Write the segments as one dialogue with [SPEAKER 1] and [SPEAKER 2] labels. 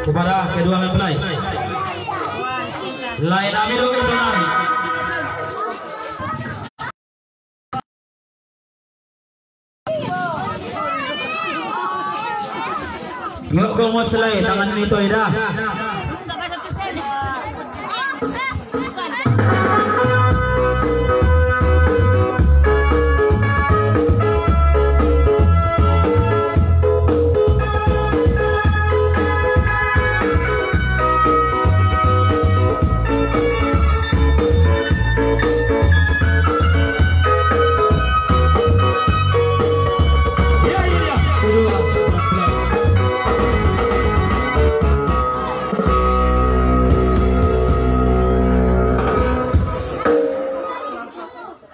[SPEAKER 1] kepada kedua mempelai. Lain amido itu nami. Yuk kau mau selai tangan itu ida.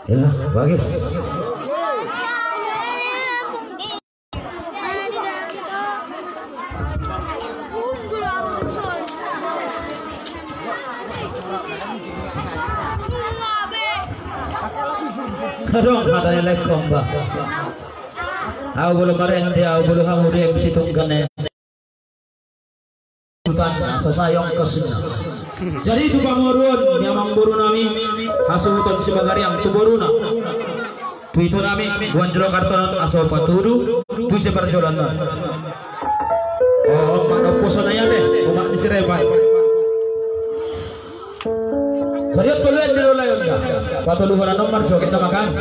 [SPEAKER 1] Ya, bagus. Kadang katanya lekom mbak. Aku belum kemarin dia, aku belum kamu dia mesti tunggannya. Sosayong kesini. Jadi itu pamurun yang buru nami hasuton sebagai yang tu boruna. Tu itu nami buan jero karton aso paturu tu seperjolan. Oh, mana posona ya deh, umat disirepan. Jadi tuluan dulu lah ya. Patuluhan nomor jo kita makan.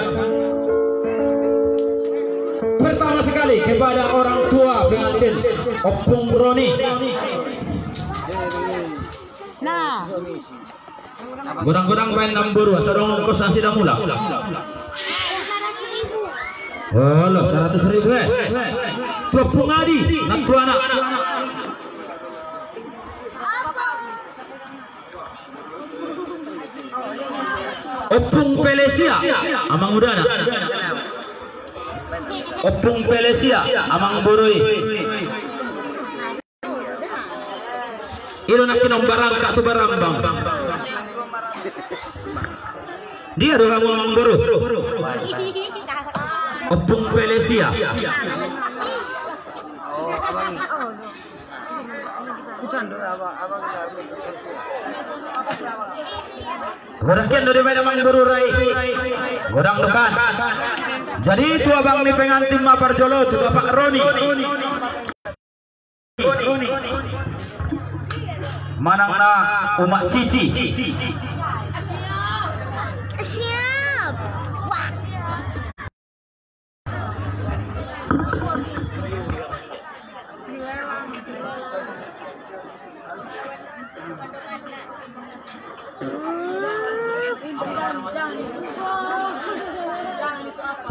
[SPEAKER 1] Pertama sekali kepada orang tua pengantin Opung Broni. Nah, gorang-gorang main namburu, sarong kos nasi dah mula. Oh, 100.000 Opung Adi, nak tua anak. Opung Pelesia, amang udana. Opung Pelesia, amang boroi. Ilo nak kinom barang kak tu barambang. Dia doa ngomong baru. Opung Pelesia. Gorang kian dari mana mang baru rai. Gorang dekat. Jadi itu abang ni pengantin mapar jolo tu Bapak Roni. Manangna umak cici. Siap.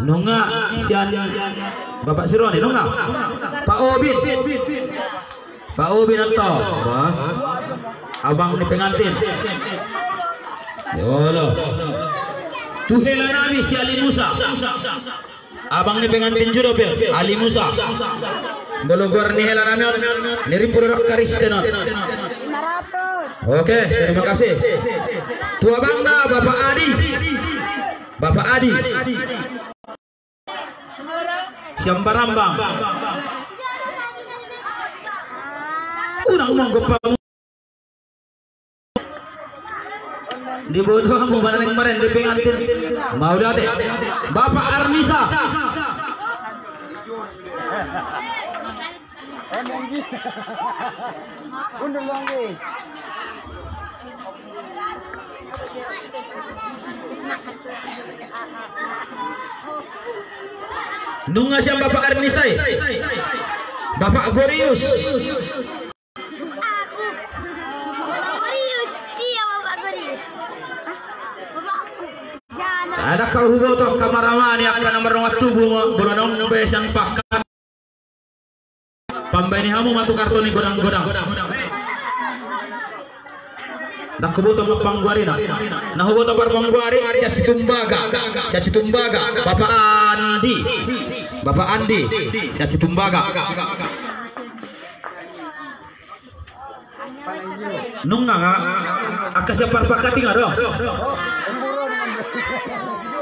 [SPEAKER 1] Nunga sian Bapak Sironi nunga. Pak Obin. Pak Obin atau abang ni pengantin. Yolo. Tuhela nami si Ali Musa. Abang ni pengantin juga Ali Musa. Dologor ni hela nami niri produk Kristen. Oke, terima kasih. Tu abang na Bapak Adi. Bapak Adi. Siam Barambang. Unang manggopamu di bodoh kamu mana yang kemarin di pengantin mau date Bapak Arnisa. Nunga siang Bapak Arnisa, Bapak Gorius. Ada kau hubo toh kamaraman yang akan nomor tubuh bulan besan pakan pambeni hamu matu kartoni godang-godang nak kebutuh pangguari nah hubo toh pangguari Caci Tumbaga Bapak Andi Caci Tumbaga nung nga akasya parpakati nga dong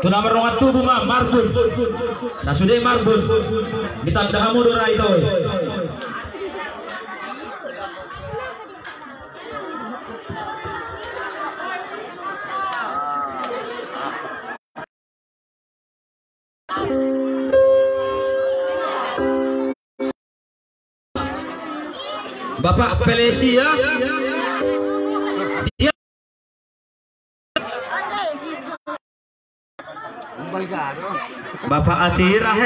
[SPEAKER 1] tu nama rongat tubuh mah marbun sasude marbun ditanda hamu dora itu Bapak Felicia. Dia Bapak Atira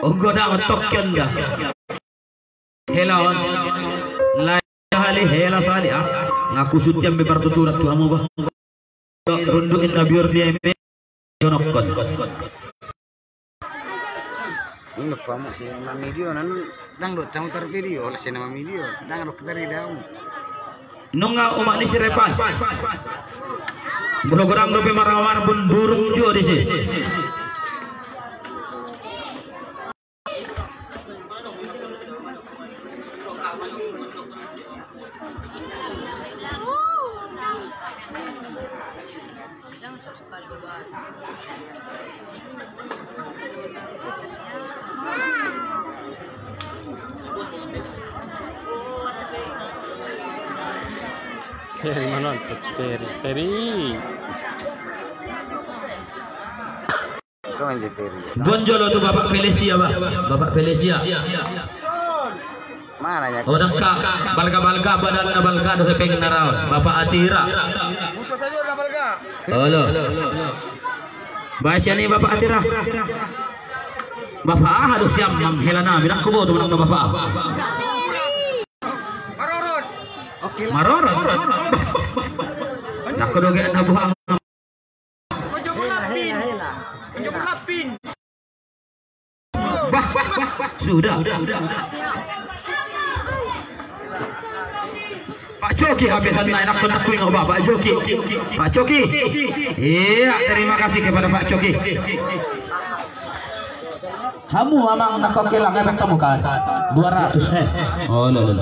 [SPEAKER 1] Unggoda Tokyon dah. Helawan hali hela sali ngaku sutiam be partuturat tu amo bah runduin nabiur dia me yonokon
[SPEAKER 2] ini pamu si nama video nan dang do tamu tar video oleh si nama video dang do dari daun
[SPEAKER 1] nunga umak ni si repan borogorang do pe marawar bun burung jo di sini
[SPEAKER 3] Peri mana tuh Peri
[SPEAKER 2] kau aja Peri
[SPEAKER 1] Bonjolo tu Bapak Felicia bah Bapak Felicia
[SPEAKER 2] mana ya
[SPEAKER 1] orang kak balga badan balga do hepeng naral Bapak Atira
[SPEAKER 2] muka saja udah balga
[SPEAKER 1] halo baca nih Bapak Atira Bapak aduh siap manghelana bilang kubo tu menang Bapak Maror. Aku doge na buhang. Sudah. Pak Coki habisan naik nak ngau Pak Coki. Pak Coki. Iya, terima kasih kepada Pak Coki. Kamu amang nak kokelang ebek kamu kan 200 Oh lo.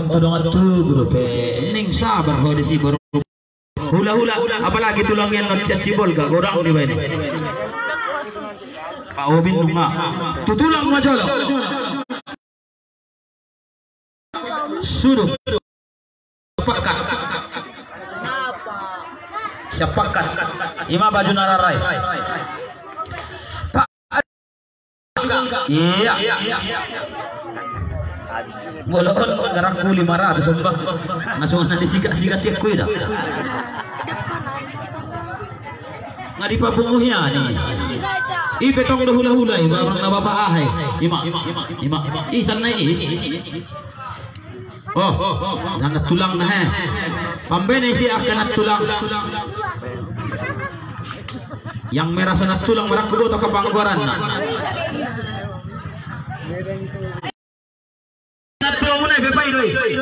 [SPEAKER 1] Todongan tuh bro ning sabar ho di sibor hula apalagi tulangnya not cibol gak gorang di bawah ini Pak Obin bunga tutulang majolo suruh pakat siapakan ima baju nararai Pak iya Bolon ngeraku 500 sumpah. Langsung nanti sikat-sikat aku dah. Ngadi papunguhnya nih. Petong dah hula-hula barang na bapak ahai. Ima. Isan na Oh, dan tulang na Pambene si akan tulang. Yang merah sana tulang merah kubo to kapanggoran.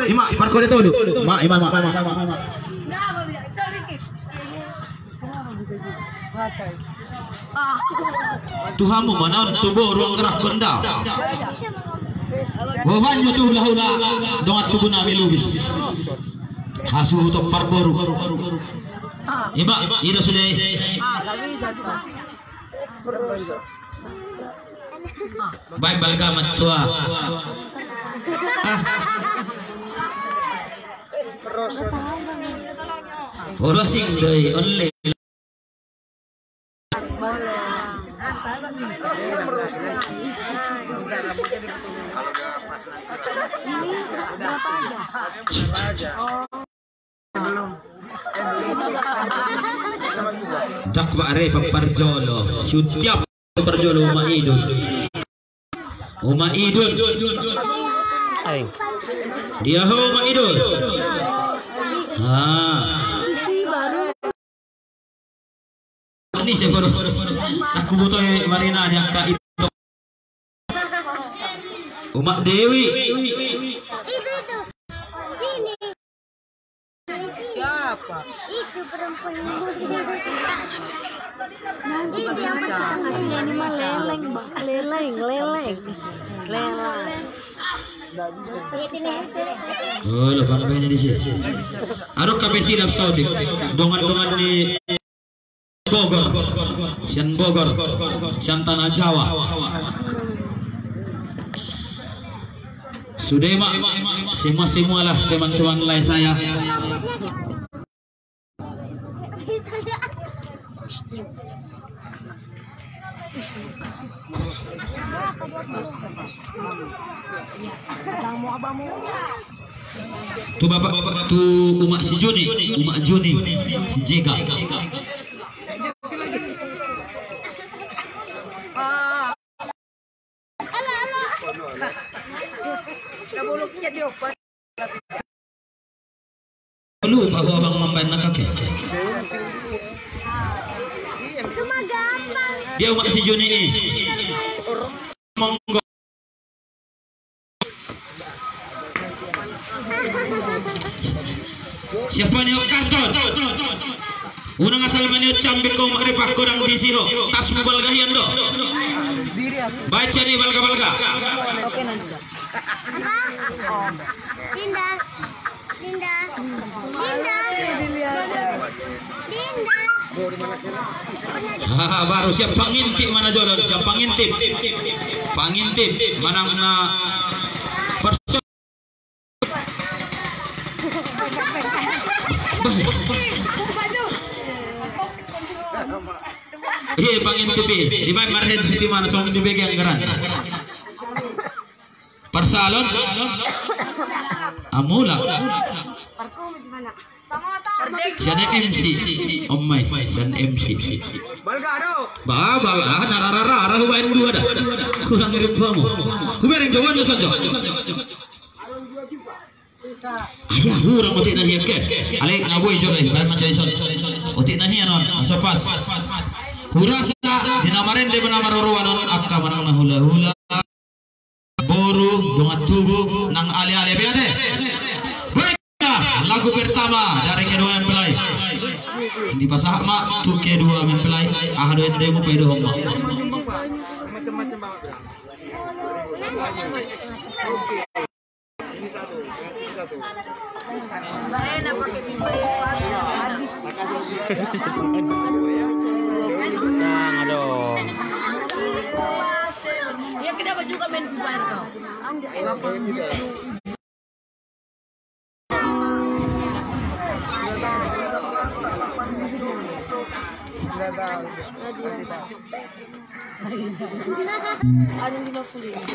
[SPEAKER 1] Ima parko itu dulu. Ma. Tuhamu mana tubuh ruang gerak kenda. Wawanyo tu hula dongat tubuh nabi lubis. Hasu untuk parboru. Ima ida sudah. Baik balga matua. Ora sing dei only. Dakwa are Parjolo. Setiap Parjolo Uma Idul. Dia Uma Idul. Ini saya baru aku butuh Marina aja Kak itu. Uma Dewi.
[SPEAKER 4] Itu. Ini. Siapa? Itu perempuan yang nanti kasih animal leleng, Bang. Leleng.
[SPEAKER 1] Oh, lo fana bene di sini. Aro kapesi lab Saudi. Dongan di Bogor. Sian Bogor. Sian Tanah Jawa. Sudah semua lah teman-teman lain saya. Tu bapak tu umak si Juni, umak Juni, si Jega. Perlu bahwa abang membayar kakek.
[SPEAKER 4] Itu mah gampang.
[SPEAKER 1] Dia umat si Juni ini. Monggo. Siapa ni karton? Unang asal maniut cambik kau makrifah korang di siho. Tas mubal gahian do. Baca ni balga-balga.
[SPEAKER 4] Dinda. Dinda. Dinda. Dinda.
[SPEAKER 1] Baru siap pangintip mana jodoh, siap pangintip. Pangintip manang na perso. Pangintip di baik marhen siti mana song di bagian geran. Persalon amula. Sana MC Om Mai, sana MC. Balga nararara hubain dua dah. Kurang ngirim kamu. Kubereng jawan jo sanjo. Ayah hurang otik nahi ke. Alek ngaboi jo leh, bae manjai sol. Otik nahi anon, sopas. Hurasa dinamaren de benamar ruwanon akka manang hula-hula. Boru dongat tubuh nang ali-ali biade. Lagu pertama dari kedua mempelai di pasah mak tu kedua mempelai ahadu yang demo pedo mak
[SPEAKER 3] Nah, aduh.
[SPEAKER 5] Ya kenapa juga main bubar kau? Ada 50.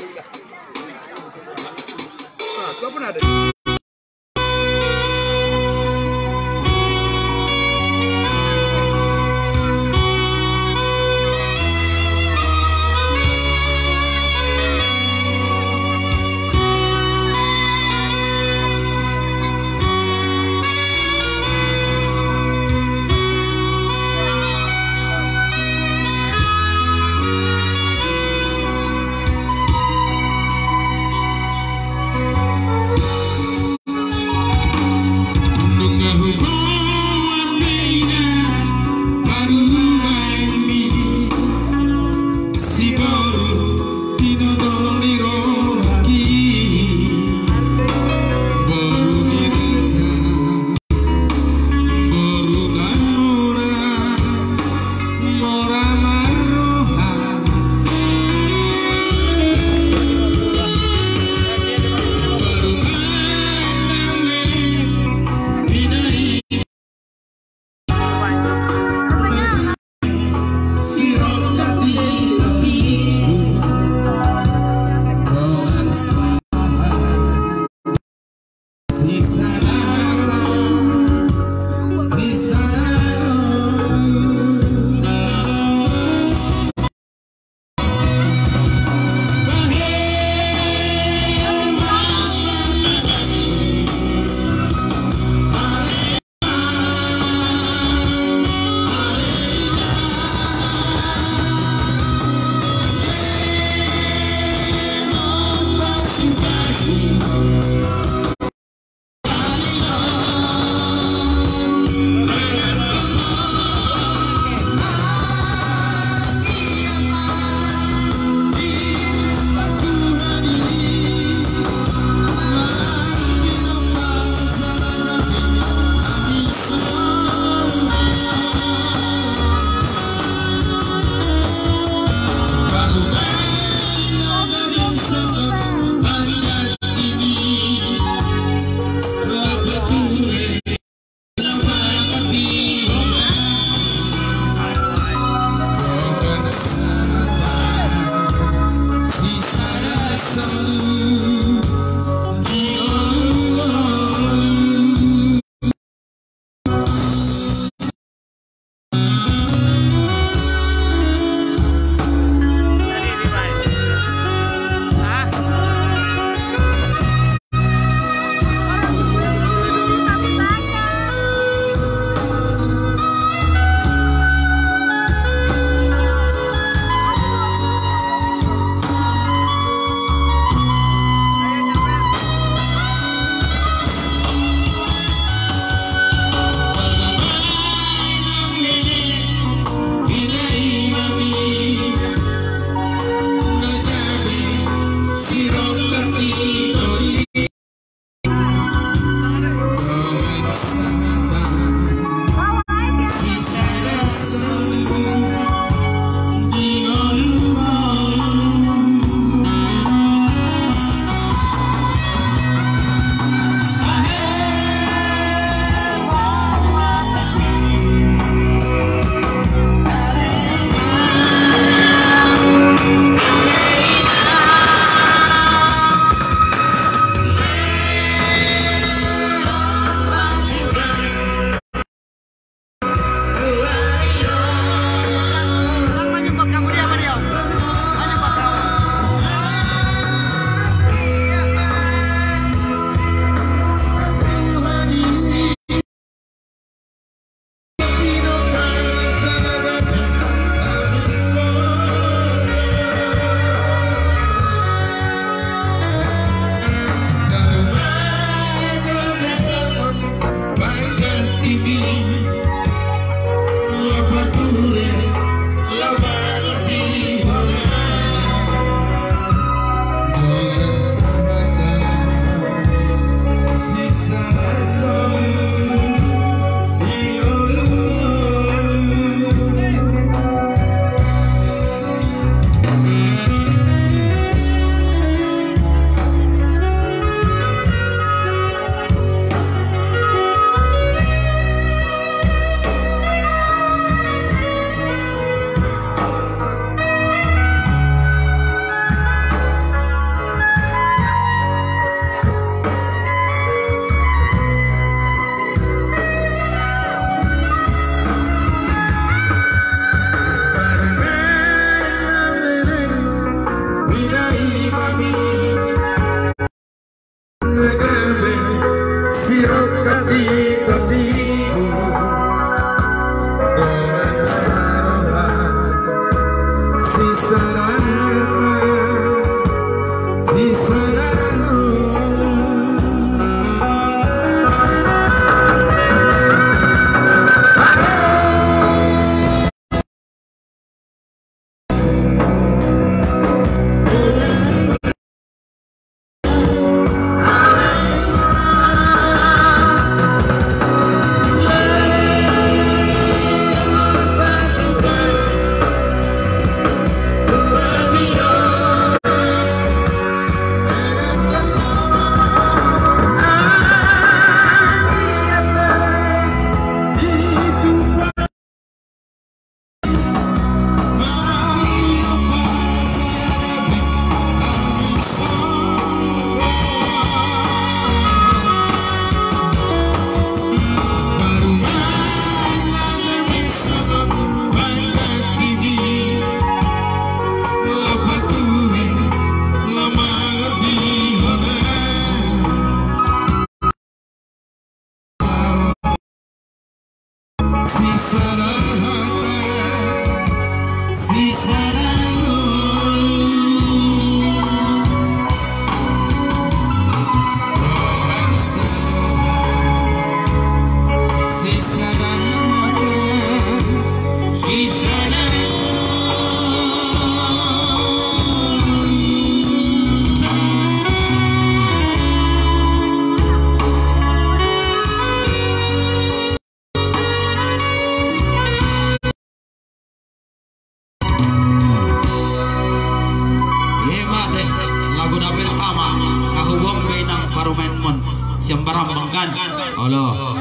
[SPEAKER 1] lagu da pertama kahubung ng Parumenmon Siambarang Bangkan. Halo.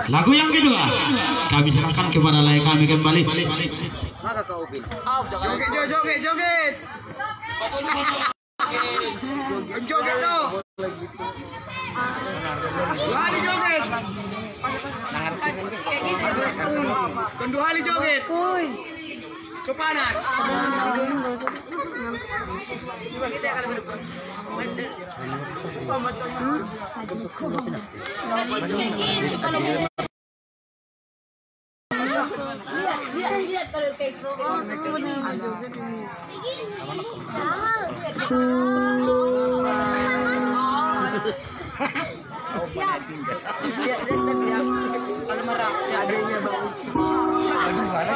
[SPEAKER 1] Lagu yang kedua kami serahkan kepada lay kami kembali.
[SPEAKER 2] Maka kau Upin. Joget. Joget tuh. Lari joget. Kedua kali joget. Kepanas.
[SPEAKER 5] Lihat kalau kayak gitu. Kalau marah ya adanya bau. Adanya bau.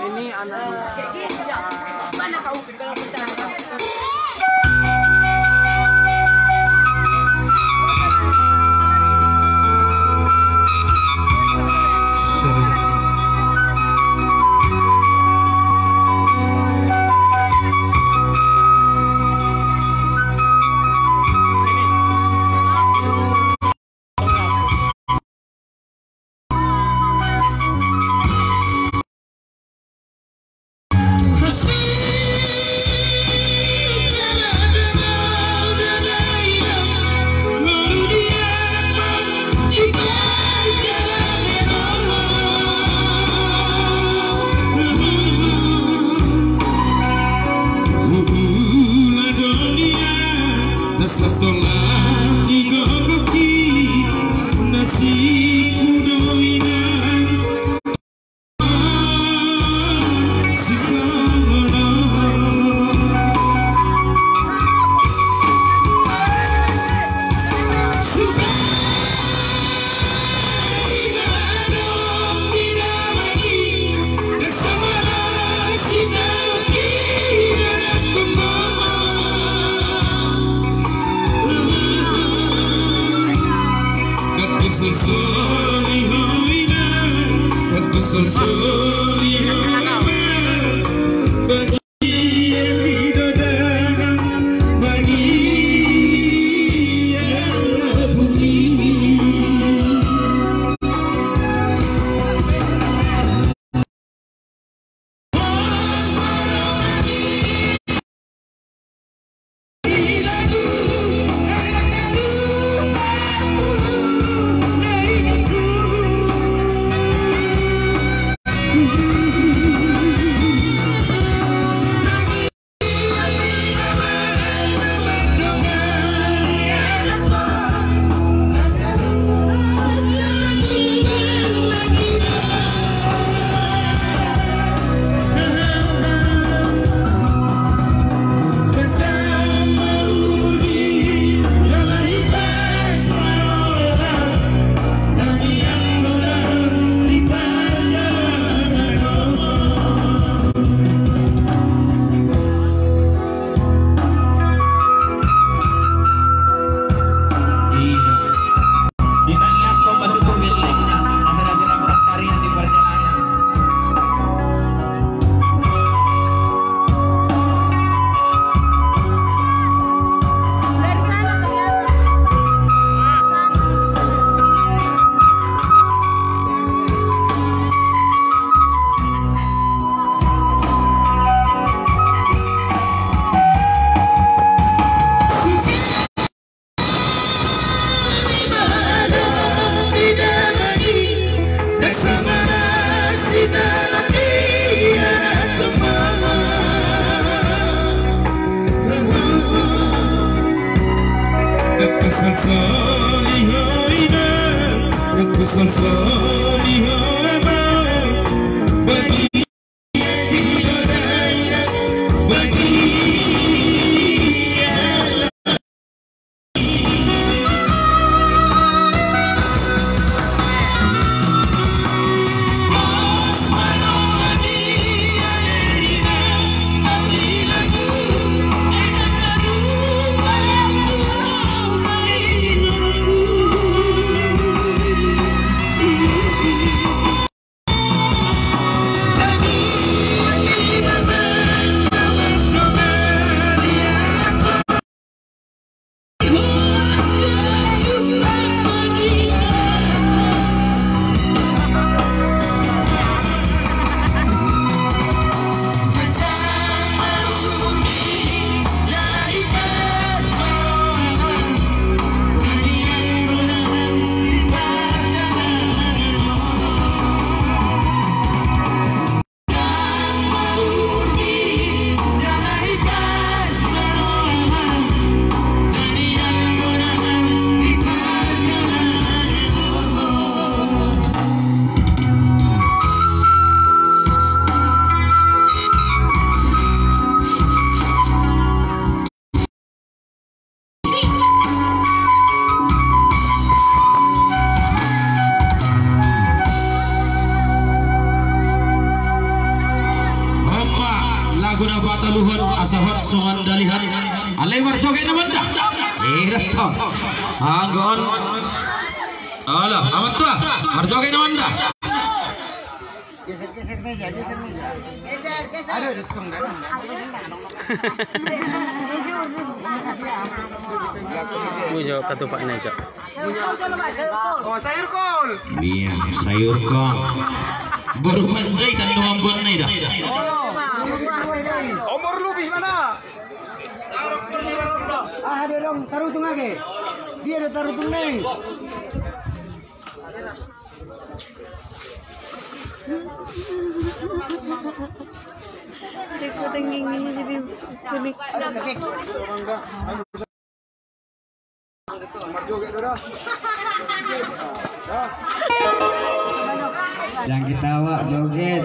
[SPEAKER 5] Ini anak mana kau kalau bercanda.
[SPEAKER 1] luhur asahot sungan dalihan alai marjoget naman dah ratang anggon alah amat tua marjoget naman dah
[SPEAKER 2] Geser meja. Aduh, dukung dah.
[SPEAKER 3] Pujo katupak na Cok.
[SPEAKER 2] Oh, sayur kol.
[SPEAKER 1] iya sayur kol baru panjai tan nuambuan nai dah
[SPEAKER 2] Omor lubis mana? Ada dong, taruh tung age. Dia ada taruh tung nih.
[SPEAKER 6] Teko tenggingnya jadi kuning.
[SPEAKER 2] Yang ketawa joget.